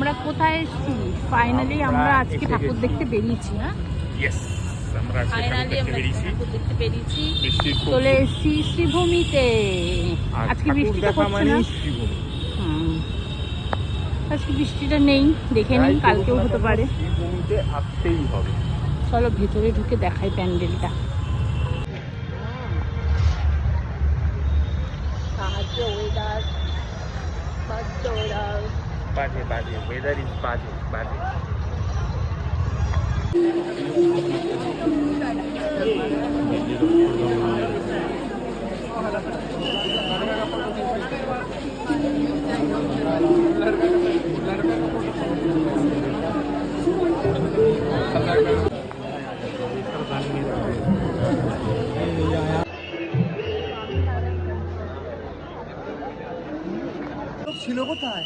আমরা কোথায় এসেছি? ফাইনালি আমরা আজকে ঠাকুর দেখতে বেরিয়েছি। হ্যাঁ, ফাইনালি আমরা ঠাকুর দেখতে বেরিয়েছি। চলে এসেছি শ্রীভূমিতে। আজকে বৃষ্টিটা পড়ছে না। আজকে বৃষ্টিটা নেই, দেখে নিন, কালকেও হতে পারে। চলো ভেতরে ঢুকে দেখাই প্যান্ডেলটা। weather is bad. ছিল কোথায়?